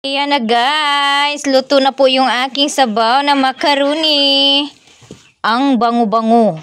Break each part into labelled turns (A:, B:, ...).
A: Ayan na guys, luto na po yung aking sabaw na macaroni. Ang bango-bango.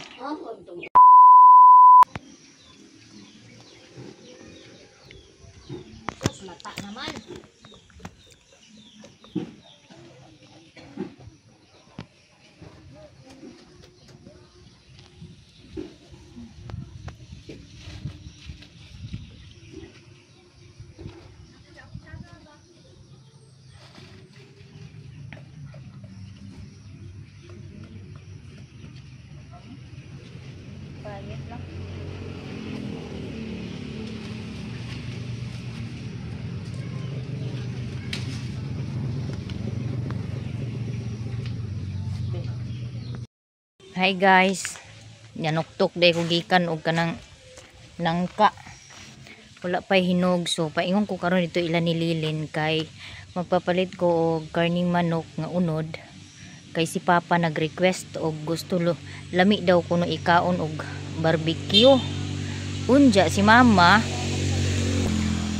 A: Hi guys, yanuktok day ko gikan og kanang nangka. Wala pa hinog, so paingon ko karon dito ila nililin kay magpapalit ko og karning manok nga unod. Kay si Papa nag-request og gusto lami daw kuno ikaon og barbecue. Unja si Mama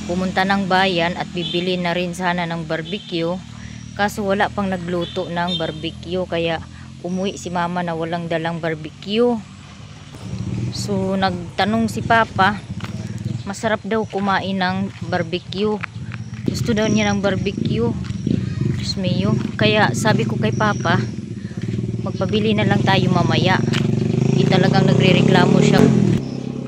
A: pumunta ng bayan at bibili na rin sana ng barbecue, kaso wala pang nagluto ng barbecue kaya umuwi si Mama na walang dalang barbecue. So nagtanong si Papa, masarap daw kumain ng barbecue. Gusto daw niya ng barbecue. Diyos mio. Kaya sabi ko kay Papa, magpabili na lang tayo mamaya. Hindi talagang nagrereklamo siya.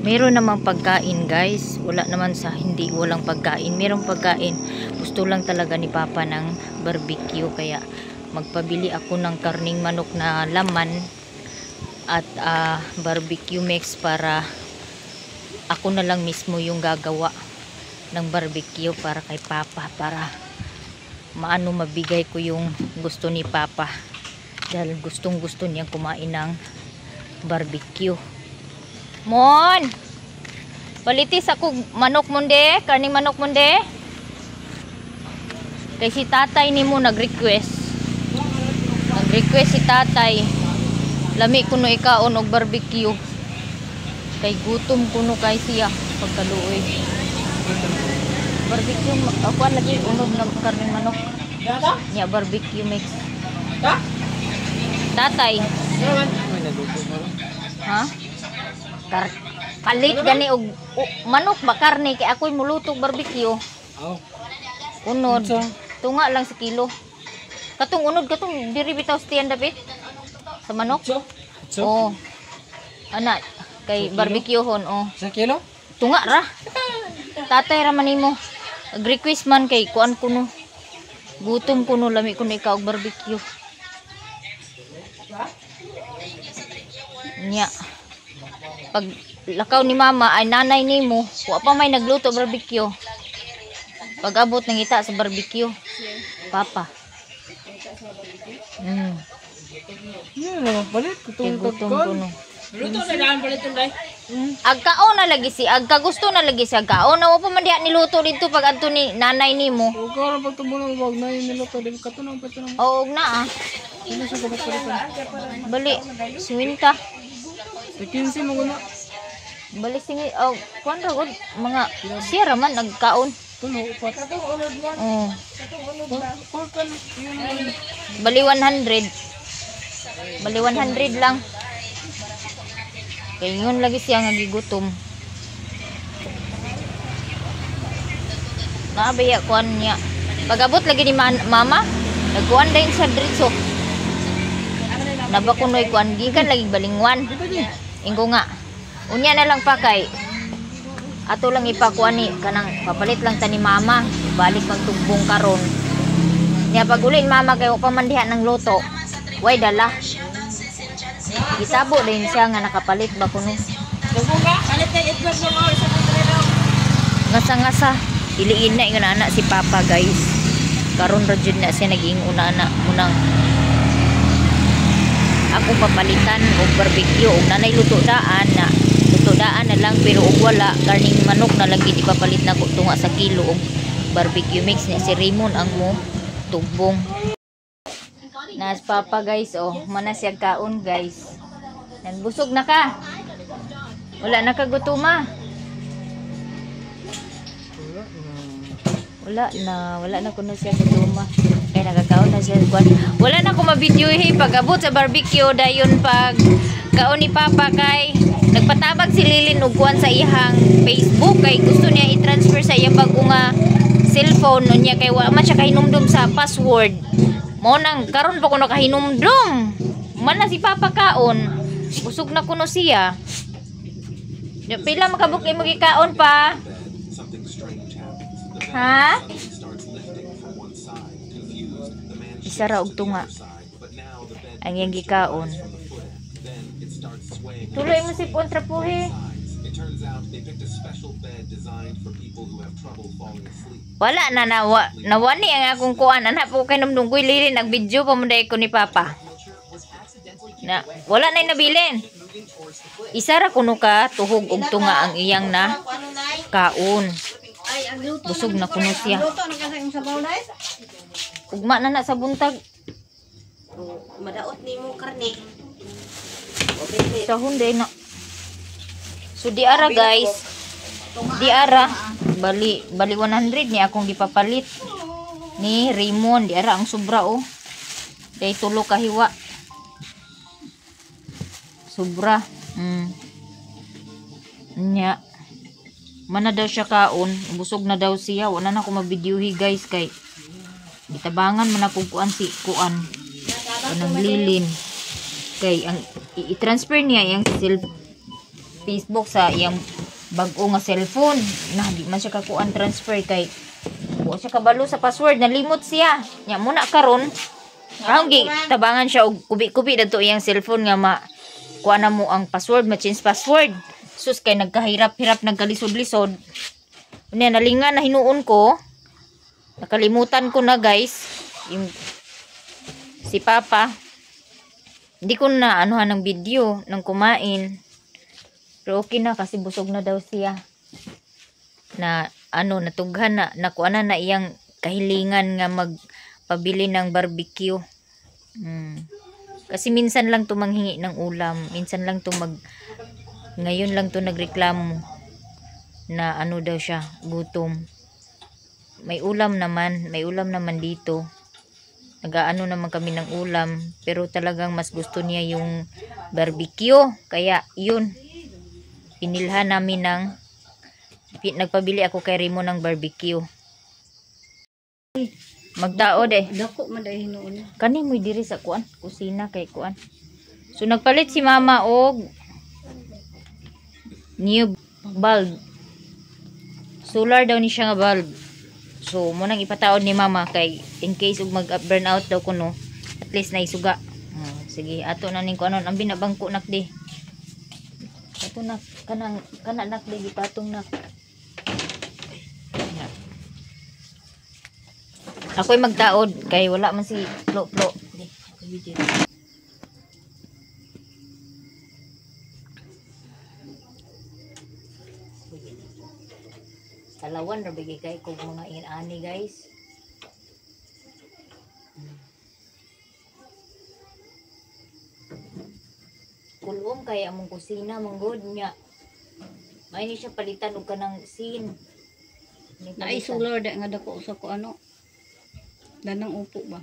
A: Meron namang pagkain guys. Wala naman sa hindi walang pagkain. Merong pagkain. Gusto lang talaga ni Papa ng barbecue. Kaya magpabili ako ng karning manok na laman at barbecue mix para ako na lang mismo yung gagawa ng barbecue para kay Papa, para mabigay ko yung gusto ni Papa dahil gustong gusto niya kumain ng barbecue. Mon, palitis ako manok munde, karning manok munde. Kay si tatay ni mo nag-request si tatay, lami kuno ikaon og barbecue. Kay gutom kuno kay siya pagkaluoy. Barbecue ako lagi unod na karning manok. Nya barbecue mix. Tatay. Ha? Palit gani og manok ba karne kay ako'y muluto barbecue. Unod. Tunga lang sa kilo. Katong unod katong diri bitaw stiyan David sa manok. Oh. Ana kay barbecue hon oh. Sa kilo? Tunga ra. Tatay ra man nimo. Ag-request man kay kuan kuno. Gutom kuno lami kuno ikaw og barbecue. Nya. Pag lakaw ni Mama ay nanay nimo, wa pa may nagluto barbecue. Pag abot ng ita sa barbecue. Papa.
B: Balik
A: gutom kuno.
B: Luto na daan baliton dai.
A: Agkaon na lagi si agkagusto na lagi sa agkaon na wa pa man diha niluto dito pag adto ni nanay nimo.
B: O karon pag tumulong wag na niluto di katunong patunong.
A: Oo na ah.
B: Ano sa dapat paliton?
A: Bali swinta.
B: 15 mo guna.
A: Bali singi kuan ra gud mga siya ra man nagkaon.
B: Tulo upat.
A: Oh.
B: Kan yun.
A: Bali 100. Bali 100 lang. Kaya yun lagi siya nga gigutom. Naabaya kuan niya. Pag-abot lagi ni Mama, nagkuan din siya diretso. Nabakunoy kuan gikan lagi balingwan. Inggo nga. Unya na lang pa kay ato lang ipakuan ni kanang papalit lang ta ni Mama. Balik magtugbong karon. Niya pag uli Mama kay wa pa man diha ng luto. Way dala. Gitabo din siya nga nakapalit ba kuno. Ngasa-ngasa iliin na ingon ana si Papa guys. Karon ra jud na siya naging una-ana munang ako papalitan og barbecue og nanay luto daan na lang pero og wala karning manok na lagi di papalit na ko tunga sa kilo og barbecue mix ni si Raymond ang mo tugbong. Nas Papa guys oh, mana siya kaon guys. Busog na ka. Wala na kagutuma. Wala na kuno siya sa duma. Kaya nagkakaon na siya. Wala na ko mabidyo pag-abot sa barbecue dayon pag kaon ni Papa kay nagpatabag si Lilin og kuan sa iyang Facebook kay gusto niya i-transfer sa iyang bago nga cellphone niya kay wa man siya kahinumdum sa password. Mo nang karon pa kuno kahinumdum. Man na si Papa kaon. Busog na kuno siya. Pila makabuk mo gikaon pa? Ha? Isa ra og tunga. Ang iyang gikaon. Tuloy mo si Pontrapuhe. Wala na nawani ang akong kuan. Anak po kay namdung ko'y Lilin. Nag-video pa mo ko ni Papa. Na, wala na yung nabilin. Isa ra kuno ka tuhog og tunga ang iyang na kaon. Busog na kuno siya. Ugma na sa buntag.
C: Madaot ni mo karne.
A: Sa hunday na. So di ara guys. Di ara bali 100 ni akong gipapalit ni Raymond. Di ara ang sobra oh. Day tulo ka hiwa. Sobra. Nya. Mana daw siya kaon, busog na daw siya. Wala na ako mag-videohi guys kay itabangan man ako kuan si kuan. Kanang Lilin. Kay ang i-transfer niya yung Facebook sa iyang bag-o nga cellphone. Na di man siya kakuan transfer kay wa siya kabalo sa password, nalimot siya. Nya muna karon, ang tabangan siya og kubi-kubi dadto iyang cellphone nga kuan na mo ang password, ma-change password. Sus kay nagkahirap-hirap nagkalisod-lisod. Unya nalingan na hinuon ko. Nakalimutan ko na guys. Yung si Papa. Hindi ko na anuhan ng video nang kumain. Pero okay na kasi busog na daw siya. Na natughan na nakuha na iyang kahilingan nga magpabili ng barbecue. Kasi minsan lang to manghingi ng ulam. Minsan lang to ngayon lang to nagreklamo na daw siya, gutom. May ulam naman dito. Nagaano naman kami ng ulam, pero talagang mas gusto niya yung barbecue. Kaya yun, pinilhan namin nagpabili ako kay Remo ng barbecue. Magdaod
C: Dako man dai hinuon.
A: Kani mo diri sa kuan, kusina kay kuan. So nagpalit si Mama og new bulb. Solar daw ni siya nga bulb. So mo nang ipataod ni Mama kay in case ug mag-burn out daw kuno, at least naisuga. Sige, ato na ning kuanon ang binabangko nak di. Ato na kana nak di gipatong nak. Ako'y magtaod kay wala man si Flo. Talawan ra bigay kay kog mga inani guys. Kulom kay among kusina manggod niya. May ni siya palitan og kanang sin.
C: Naay solar da nga dako sa ko danang upo ba.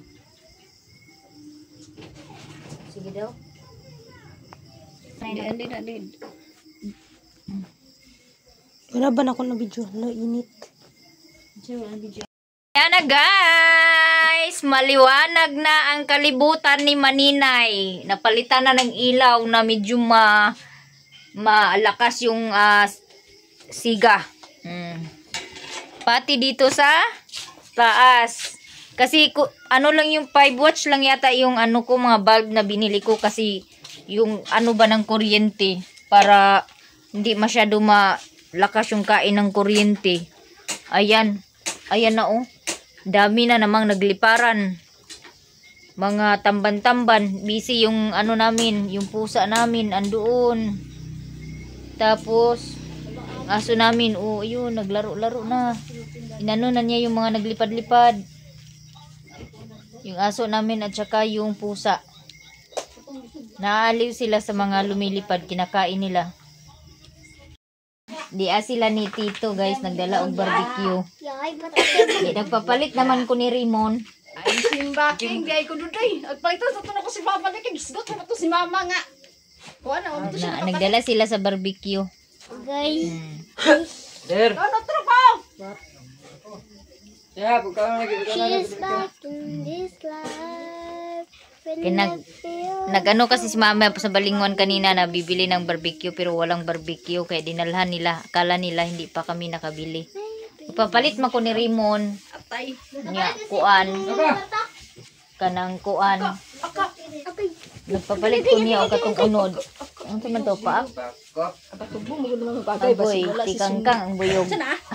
A: Sige daw.
C: Di.
B: Wala ba na ako na video? Wala, init.
A: Yan na guys, maliwanag na ang kalibutan ni Maninay. Napalitan na ng ilaw na medyo malakas yung siga. Pati dito sa taas. Kasi lang yung 5 watts lang yata yung ko mga bulb na binili ko kasi yung ba ng kuryente para hindi masyado malakas yung kain ng kuryente. Ayan na oh. Dami na namang nagliparan. Mga tamban-tamban. Busy yung namin, yung pusa namin andoon. Tapos aso namin, yun, naglaro-laro na. Inano na niya yung mga naglipad-lipad. Yung aso namin at saka yung pusa. Naaliw sila sa mga lumilipad, kinakain nila. Di sila ni Tito guys, nagdala og barbecue. Di nagpapalit naman ko ni Rimon.
C: Ay, simba king, di ay ko duday. At pa ito, sa ko si Papa na king, gisgot ko na to si Mama nga. Kuha na, ito siya
A: Nagdala sila sa barbecue.
B: Guys.
D: Der.
C: Ano, trupa?
D: Ya, buka lagi.
B: She's back in this life.
A: Nagano kasi si Mama sa Balingon kanina na bibili ng barbecue pero walang barbecue kaya dinalhan nila. Akala nila hindi pa kami nakabili. Ipapalit man ko ni Rimon.
C: Atay.
A: Nya kuan. Kanang kuan. Nagpapalit ko niya og katong unod. Ano man to pa? Agoy, tikangkang ang buyog.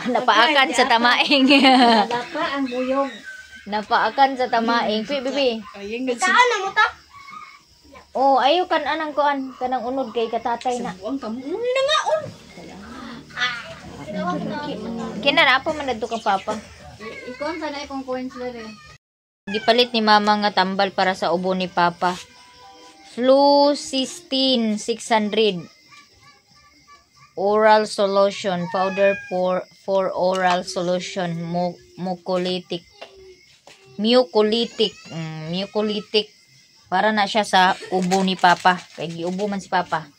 A: Napaakan sa tamaing.
C: Lapa ang buyog.
A: Napaakan sa tamaing. Bibi.
C: Ayeng nga si...
B: Saan na mo ta?
A: Oh, ayo kan anang kuan, kanang unod kay katatay na.
C: Buang kamu. Nangaon.
A: Kina na po man adto ka papa.
C: Ikaw sa na ikong coins dere.
A: Gipalit ni mama nga tambal para sa ubo ni papa. Flucysteine 600. Oral solution, powder for oral solution, mucolytic. Mucolytic. Para na siya sa ubo ni papa. Kay giubo man si papa.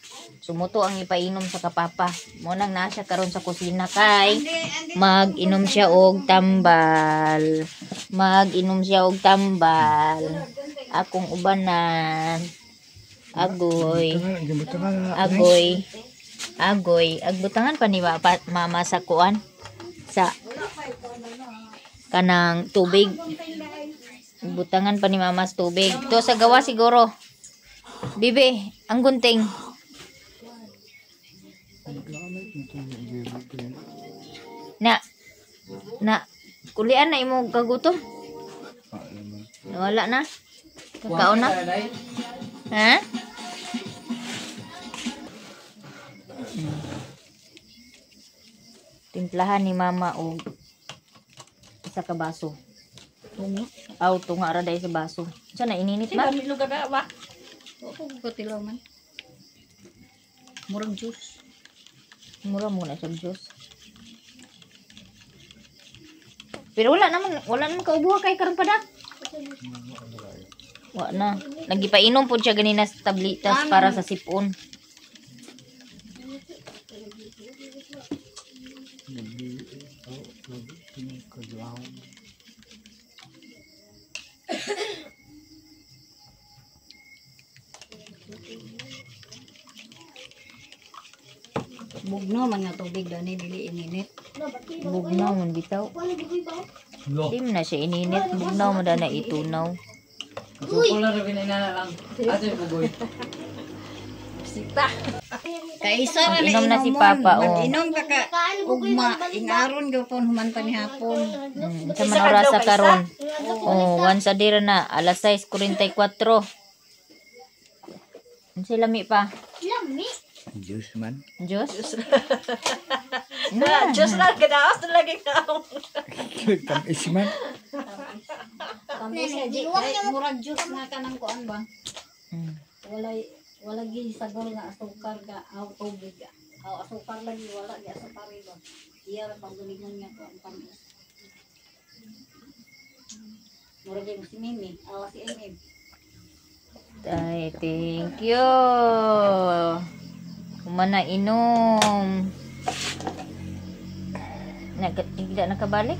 A: Sumuto ang ipainom sa kapapa. Mo nang na siya karon sa kusina kay mag-inom siya og tambal. Akong ubanan. Agoy. Agbutangan pa ni mama sa kuan. Sa kanang tubig. Butangan pa ni mama sa tubig. To sa gawa siguro. Bibi, ang gunting. Na kulian na imo kagutom. Wala na. Kakaon na. Ha? Timplahan ni mama og isa ka baso. Tunga ra dai sa baso. Sa na ininit ba?
C: Kami lugar na ba? Oo, ko tilaw man. Murag juice.
A: Mura muna sa juice. Pero wala naman kaubuha kay karon padak. Wa na. Nagipainom po siya ganina sa tablitas para sa sipon.
C: Bugno man nga tubig dani dili ininit.
A: Bugnaw man bitaw. Di mo na siya ininit. Bugnaw mo na itunaw.
D: Popular rin na lang. Ate bugoy.
C: Sita. Kay isa ra
A: Mag-inom na si Papa, oh.
C: Mag-inom ka ka ugma ingaron gyapon human pa ni hapon.
A: Sa manora sa karon. Oh, once a day ra na. Alas 6:44. Sila mi pa.
D: Juice man.
A: Diyos?
C: Just lang gadaos na lagi ka.
D: Tamis man.
C: Kami sa di murag juice nga kanang kuan ba? Wala gi sagol nga asukar ga aw tubig ga. Aw asukar lagi wala gi asukar ba. Iya ra panggulingon nga kuan tamis. Murag gi si Mimi, aw si Emem.
A: Ay, thank you. Kumana inom. Hindi nakabalik.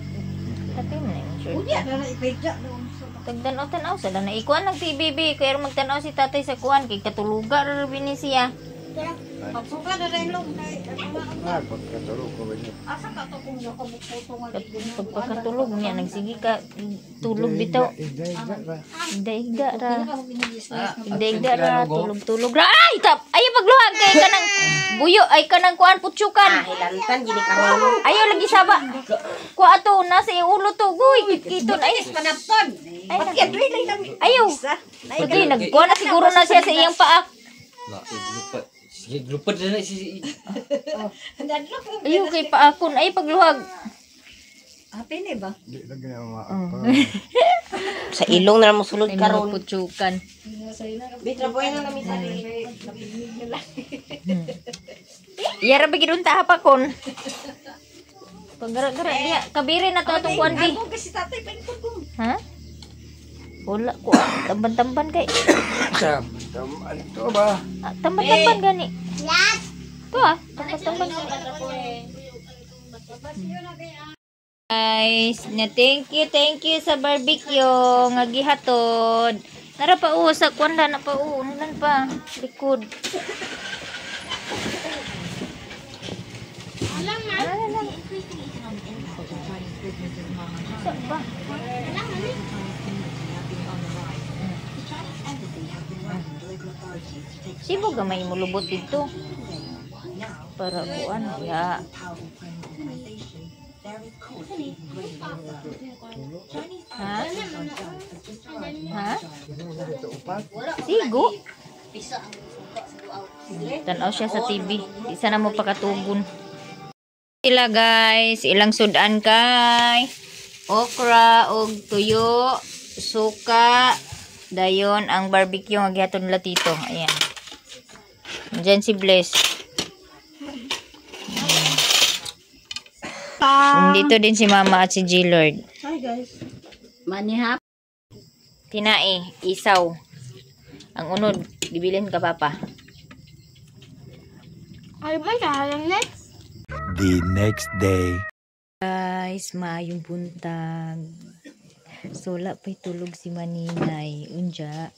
A: Tapi mo na yung shirt.
C: Unya na ipedya doon.
A: Tagtanaw sa na ikuan ng TBB. Kaya magtanaw si tatay sa kuan. Kay katuluga rin siya.
C: Pagsuka na rin lang.
D: Pagkatulog ko ba niya?
C: Asa ka to kung yung kabukuto nga
A: Pagkatulog niya, nagsige ka. Tulog bitaw. Higda ra. Higda ra. Tulog ra. Ay! Tap! Ayaw pagluhag kay kanang buyo. Ay kanang kuan putsukan.
B: Hilantan, gini ka
A: Ayaw lagi saba. Kuha to. Nasa yung ulo to. Guy! Kiton. Ay!
C: panapton.
A: Ayaw. Sige, nagkuha na siguro na siya sa iyang paak.
D: Lupa. Sige, lupa na si...
A: Ayaw kay paakon. Ay pagluhag.
C: Happy ni ba?
B: Sa ilong na mo sulod
A: Ay mga putsukan.
B: Bitra po yan ang kami sa
A: Yara bagi dun tahapakon. Paggara-gara dia kabiri na to atong kuan di.
C: Ako kasi tatay pengkod ko.
A: Ha? Wala ko tamban-tamban kay.
D: Ano to ba?
A: Tamban-tamban gani. To tamban-tamban. Guys, thank you sa barbecue nga gihatod. Nara pa sa kuan na pa unan pa likod.
B: Alam na.
A: Ba? Sibo gamay mo lubot dito. Para kuan ya. Ha? Ha? Sigo. Tanaw siya sa TV. Isa na mo pakatugon. Sila guys, ilang sudan kay okra og tuyo, suka, dayon ang barbecue nga gihaton nila tito. Ayan. Diyan si Bless. Dito din si Mama at si G-Lord.
C: Hi guys. Manihap.
A: Tinae, isaw. Ang unod, bibilin ka papa.
B: Ay ba sa next?
E: The next day.
A: Guys, maayong buntag. Sula pa'y tulog si Maninay. Unja,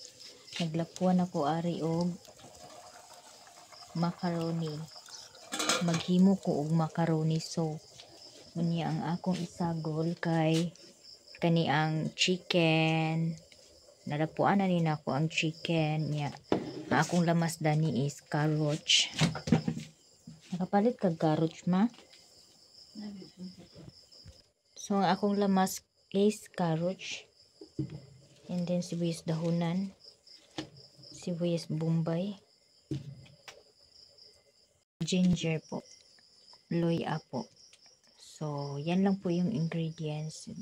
A: naglapuan ako ari og macaroni. Maghimo ko og macaroni soup. Unya ang akong isagol kay kani ang chicken. Nalapuan na rin ako ang chicken. Nya, ang akong lamas dani is carrots. Nakapalit kag carrots ma? So, ang akong lamas is carrots. And then, sibuyas dahunan. Sibuyas bombay. Ginger po. Loya po. So, yan lang po yung ingredients.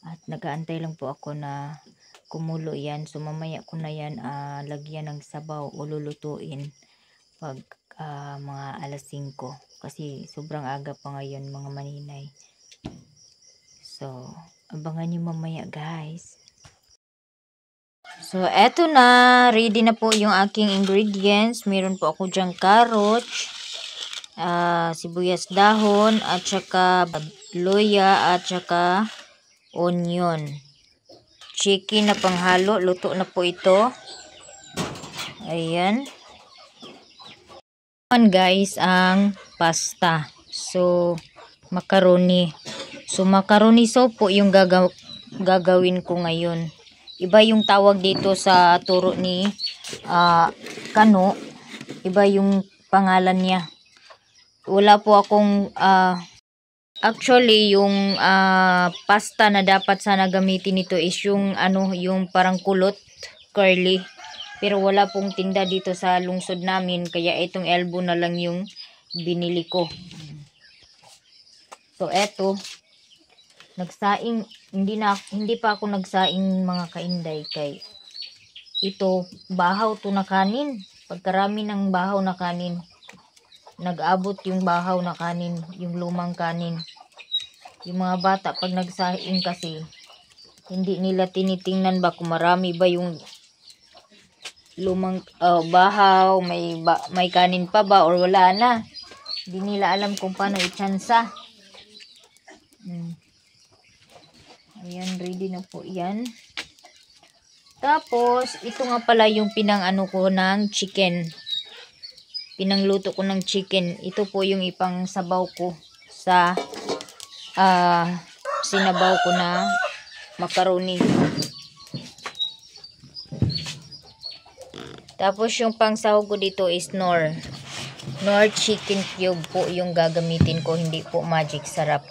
A: At nagaantay lang po ako na kumulo yan. So, mamaya ko na yan lagyan ng sabaw o lulutuin pag mga alas 5. Kasi sobrang aga pa ngayon mga Maninay. So, abangan nyo mamaya guys. So, eto na. Ready na po yung aking ingredients. Meron po ako dyang carrots, sibuyas dahon, at saka luya, at saka onion. Chicken na panghalo. Luto na po ito. Ayan. Guys, ang pasta. So, macaroni. So, macaroni soup po yung gagawin ko ngayon. Iba yung tawag dito sa turo ni Kano. Iba yung pangalan niya. Wala po akong actually yung pasta na dapat sana gamitin nito is yung yung parang kulot, curly. Pero wala pong tinda dito sa lungsod namin, kaya itong elbow na lang yung binili ko. So eto, nagsaing, hindi pa ako nagsaing mga kainday, kay ito bahaw to na kanin. Pagkarami ng bahaw na kanin, nag-abot yung bahaw na kanin, yung lumang kanin. Yung mga bata pag nagsaing kasi, hindi nila tinitingnan ba kung marami ba yung lumang bahaw, may kanin pa ba or wala na. Hindi nila alam kung paano i-tsansa. Ayan, ready na po yan. Tapos, ito nga pala yung pinang ko ng chicken. Pinangluto ko ng chicken. Ito po yung ipang sabaw ko sa sinabaw ko na macaroni. Tapos yung pangsahog ko dito is Knorr chicken cube po yung gagamitin ko, hindi po magic sarap.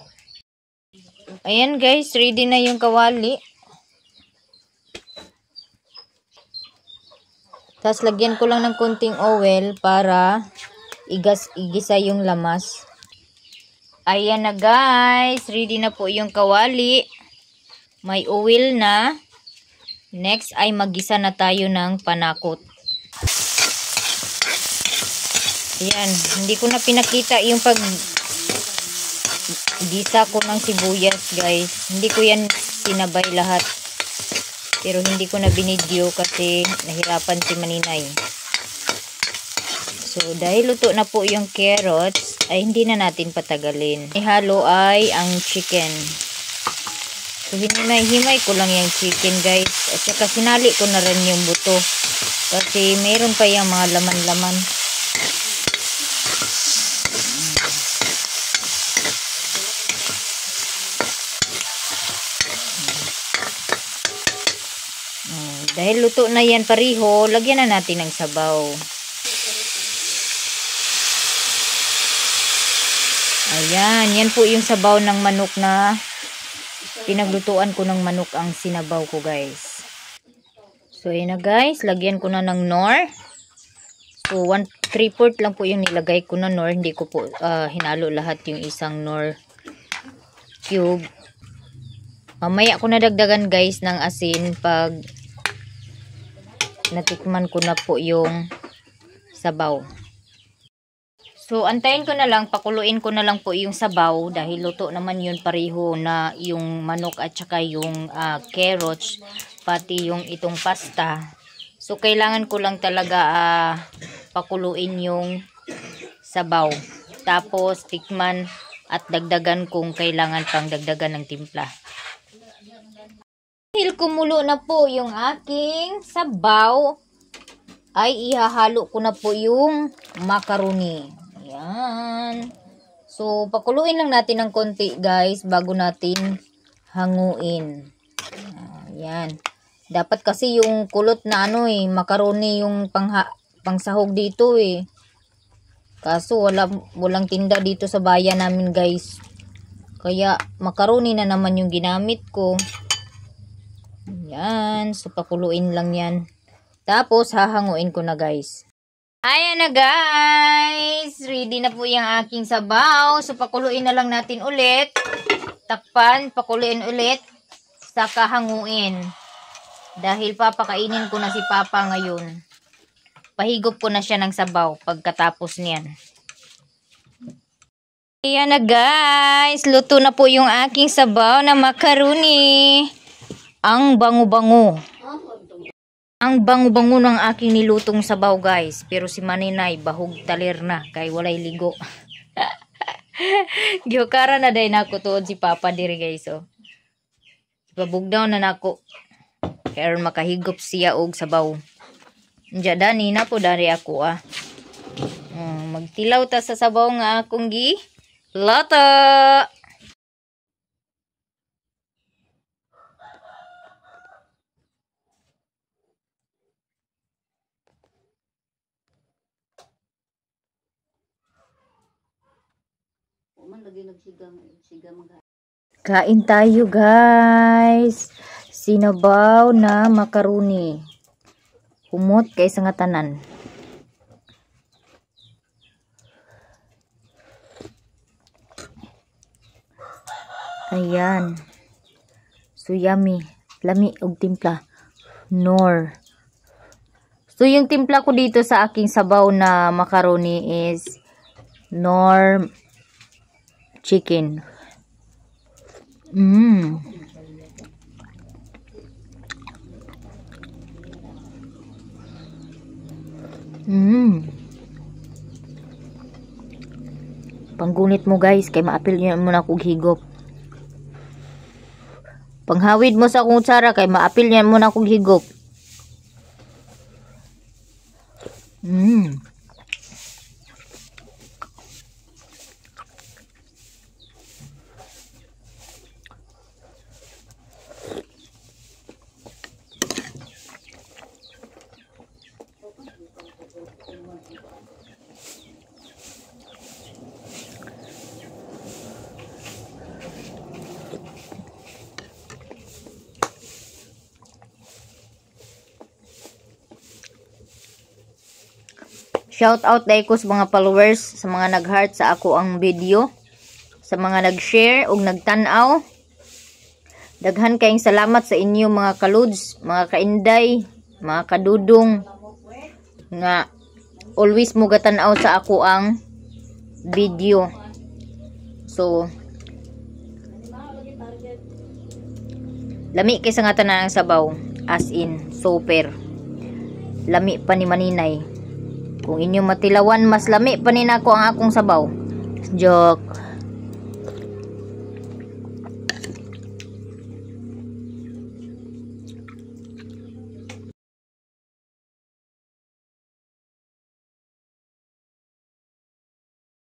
A: Ayan guys, ready na yung kawali. Tapos lagyan ko lang ng konting oil para igisa yung lamas. Ayan na guys, ready na po yung kawali. May oil na. Next ay magisa na tayo ng panakot. Ayan, hindi ko na pinakita yung pag gisa ko ng sibuyas, guys. Hindi ko yan sinabay lahat. Pero hindi ko na binidyo kasi nahirapan si Maninay. So, dahil luto na po yung carrots, ay hindi na natin patagalin. Ihalo ay ang chicken. So, hinimay ko lang yung chicken, guys. At saka sinali ko na rin yung buto. Kasi mayroon pa yung mga laman-laman. Dahil luto na yan pariho, lagyan na natin ng sabaw. Ayan, yan po yung sabaw ng manok na pinaglutuan ko ng manok ang sinabaw ko, guys. So, ayan na, guys. Lagyan ko na ng nor. So, 1/3 lang po yung nilagay ko na nor. Hindi ko po hinalo lahat yung isang nor cube. Mamaya ko na dagdagan, guys, ng asin pag natikman ko na po yung sabaw. So, antayin ko na lang, pakuluin ko na lang po yung sabaw dahil luto naman yun pareho na yung manok at saka yung carrots, pati yung itong pasta. So, kailangan ko lang talaga pakuluin yung sabaw. Tapos, tikman at dagdagan kung kailangan pang dagdagan ng timpla. Dahil kumulo na po yung aking sabaw, ay ihahalo ko na po yung macaroni. Ayan. So, pakuluin lang natin ng konti, guys, bago natin hanguin. Ayan. Dapat kasi yung kulot na macaroni yung pangsahog dito eh. Kaso walang tinda dito sa bayan namin, guys. Kaya macaroni na naman yung ginamit ko. Ayan. So, pakuluin lang yan. Tapos, hahanguin ko na, guys. Ayan na, guys. Ready na po yung aking sabaw. So, pakuluin na lang natin ulit. Takpan, pakuluin ulit. Saka hanguin. Dahil papakainin ko na si Papa ngayon. Pahigop ko na siya ng sabaw pagkatapos niyan. Ayan na, guys. Luto na po yung aking sabaw na macaroni. Ang bango-bango. Ang bango-bango ng aking nilutong sabaw, guys. Pero si Maninay, bahog talir na. Kay walay ligo. Gyokara na day nako tuod si Papa diri, guys. Oh. Babugdaw na nako. Kaya makahigop siya og sabaw. Diya dani na po dari ako magtilaw ta sa sabaw nga akong lata. Kain tayo, guys. Sinabaw na macaroni. Humot kay sa nga tanan. Ayan. So yummy. Lami og timpla. Nor. So yung timpla ko dito sa aking sabaw na macaroni is nor chicken. Panggunit mo, guys, kay maapil niyo muna kog higop. Panghawid mo sa akong kutsara kay maapil niya muna kog higop. Shout out dahil ko sa mga followers, sa mga nag-heart sa ako ang video, sa mga nag-share ug nagtanaw. Daghan kayong salamat sa inyo mga kaluds, mga kainday, mga kadudong nga always mo gatanaw sa ako ang video. So lami kay sa nga tanan ang sabaw, as in super lami pa ni maninay. Kung inyo matilawan, mas lami pa ni nako ang akong sabaw. Joke.